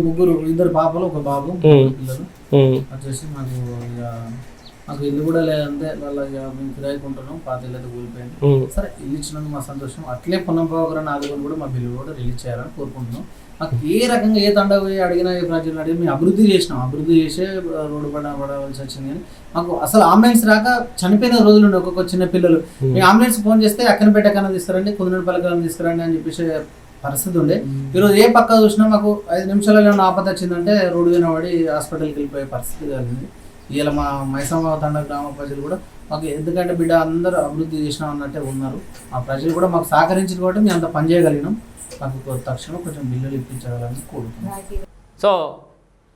ముగ్గురు, ఇద్దరు పాపలు ఒక బాబు, పిల్లలు వచ్చేసి మాకు ఇల్లు కూడా లేదంటే వాళ్ళ మేము కిరాయికుంటున్నాం, పాత ఇల్లు అయితే కూలిపోయింది. సరే ఇల్లు ఇచ్చినందుకు మా సంతోషం. అట్లే పొన్నం ప్రభాకర్ ఆదుకొని కూడా మా బిల్లు కూడా రిలీజ్ చేయాలని కోరుకుంటున్నాం. మాకు ఏ రకంగా ఏ తండ పోయి అడిగినా ఏ ప్రాజెక్టులు అడిగినా మేము అభివృద్ధి చేసినాం, అభివృద్ధి చేసే రోడ్డు పడవలసి వచ్చింది. కానీ మాకు అసలు అంబులెన్స్ రాక చనిపోయిన రోజులు ఉండే ఒక్కొక్క చిన్న పిల్లలు. మేము అంబులెన్స్ ఫోన్ చేస్తే అక్కనపేట కన్నా తీసుకురండి, కుదినపల్లి కన్నా తీసుకురండి అని చెప్పేసి పరిస్థితి ఉండే. ఈరోజు ఏ పక్క చూసినా మాకు 5 నిమిషాలలో ఏమైనా ఆపద వచ్చిందంటే రోడ్డు మీద పడి హాస్పిటల్కి వెళ్ళిపోయే పరిస్థితి కలిగింది. ఇలా మా మైసమ్మ తండ గ్రామ ప్రజలు కూడా మాకు ఎందుకంటే బిడ్డ అందరూ అభివృద్ధి చేసినాం అన్నట్టే ఉన్నారు. ఆ ప్రజలు కూడా మాకు సహకరించింది కాబట్టి మేము అంత పని చేయగలిగినాం. మాకు తక్షణం కొంచెం బిల్లులు ఇప్పించగలని కోరుతున్నాం. సో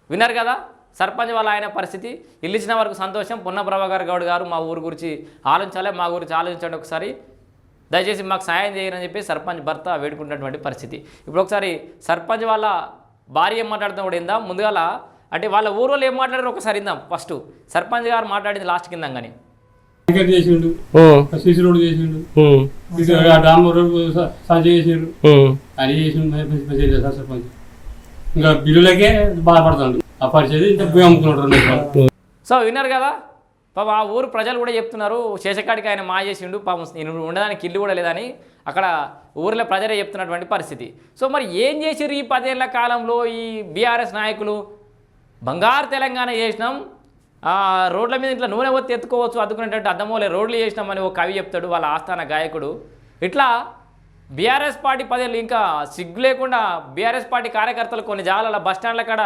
విన్నారు కదా సర్పంచ్ వాళ్ళ ఆయన పరిస్థితి. ఇల్లు ఇచ్చిన వరకు సంతోషం. పొన్న ప్రభాకర్ గౌడ్ గారు మా ఊరు గురించి ఆలోచించాలి, మా గురించి ఆలోచించండి ఒకసారి, దయచేసి మాకు సాయం చేయని చెప్పి సర్పంచ్ భర్త వేడుకుంటున్నటువంటి పరిస్థితి. ఇప్పుడు ఒకసారి సర్పంచ్ వాళ్ళ భార్య ఏం మాట్లాడుతున్నా కూడా ఇందాం. ముందుగాల అంటే వాళ్ళ ఊరిలో ఏం మాట్లాడారు ఒకసారి ఇందాం. ఫస్ట్ సర్పంచ్ గారు మాట్లాడింది లాస్ట్ కింద కానీ చేసిండు, సీసీ రోడ్ చేసిండు, డాంబర్ రోడ్ సజ్జ చేసిండు, అది చేసిండు సర్పంచ్. ఇంకా బిల్లులకే బాధపడుతుంది ఆ పరిస్థితి. ఇంకా పోయి అమ్ముకున్నాడు. సో విన్నారు కదా పాప ఆ ఊరు ప్రజలు కూడా చెప్తున్నారు శేషకాడికి ఆయన మా చేసిండు పాపం, నేను ఉండడానికి ఇల్లు కూడా లేదని అక్కడ ఊరిలో ప్రజలే చెప్తున్నటువంటి పరిస్థితి. సో మరి ఏం చేసిర్రు ఈ 10 ఏళ్ల కాలంలో ఈ బీఆర్ఎస్ నాయకులు? బంగారు తెలంగాణ చేసినాం, రోడ్ల మీద ఇట్లా నూనె ఒత్తి ఎత్తుకోవచ్చు అద్దుకునేటట్టు అద్దమోలే రోడ్లు చేసినామని ఒక కవి చెప్తాడు, వాళ్ళ ఆస్థాన గాయకుడు. ఇట్లా బీఆర్ఎస్ పార్టీ 10 ఏళ్ళు ఇంకా సిగ్గు లేకుండా బీఆర్ఎస్ పార్టీ కార్యకర్తలు కొన్ని జాగాల బస్టాండ్ల కాడ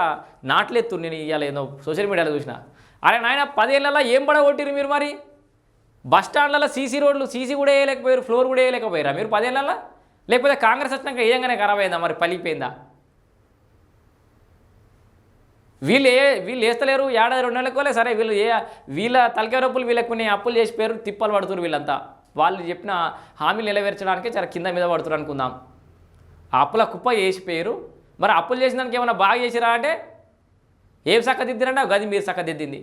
నాట్లెత్తు. నేను ఇవాళ ఏదో సోషల్ మీడియాలో చూసిన. అరే నాయన 10 ఏళ్ళలో ఏం పడగొట్టిరు మీరు? మరి బస్టాండ్లలో సీసీ రోడ్లు సీసీ కూడా వేయలేకపోయారు, ఫ్లోర్ కూడా వేయలేకపోయారా మీరు 10 ఏళ్ళలో? లేకపోతే కాంగ్రెస్ వచ్చినాక ఏయంగానే ఖరాబ్ అయిందా, మరి పలిపోయిందా? వీళ్ళు వేస్తలేరు ఏడాది 2 నెలలకోలే. సరే వీళ్ళ తలకాయ రొప్పులు వీళ్ళకు కొన్ని అప్పులు చేసి పేరు తిప్పలు పడుతున్నారు వీళ్ళంతా. వాళ్ళు చెప్పిన హామీలు నెరవేర్చడానికి చాలా కింద మీద పడుతున్నారు అనుకుందాం. ఆ అప్పుల కుప్ప వేసిపోయారు. మరి అప్పులు చేసిన దానికి ఏమైనా బాగా చేసిరా అంటే ఏం చక్కదిద్దిరంటే గది మీరు చక్కదిద్దింది.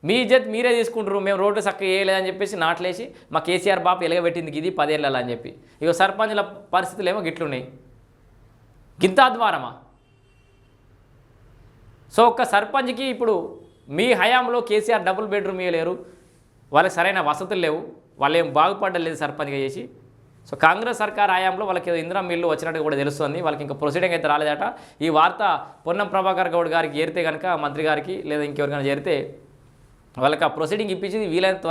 మీ ఇజ్జత్ మీరే తీసుకుంటారు. మేము రోడ్డు చక్క వేయలేదని చెప్పేసి నాట్లేసి మా కేసీఆర్ బాబు ఎలగబెట్టింది ఇది 10 ఏళ్ళ అని చెప్పి. ఇక సర్పంచుల పరిస్థితులు ఏమో గిట్లున్నాయి. గింత అద్వారమా? సో ఒక్క సర్పంచ్కి ఇప్పుడు మీ హయాంలో కేసీఆర్ డబుల్ బెడ్రూమ్ ఇవ్వలేరు, వాళ్ళకి సరైన వసతులు లేవు, వాళ్ళు ఏం బాగుపడలేదు సర్పంచ్గా చేసి. సో కాంగ్రెస్ సర్కార్ హయాంలో వాళ్ళకి ఇందిరమ్మ ఇల్లు వచ్చినట్టు కూడా తెలుస్తుంది. వాళ్ళకి ఇంకా ప్రొసీడింగ్ అయితే రాలేదట. ఈ వార్త పొన్నం ప్రభాకర్ గౌడ్ గారికి చేరితే కనుక, మంత్రి గారికి లేదా ఇంకెవరికైనా చేరితే వాళ్ళకి ఆ ప్రొసీడింగ్ ఇప్పించింది వీలైనంత త్వరగా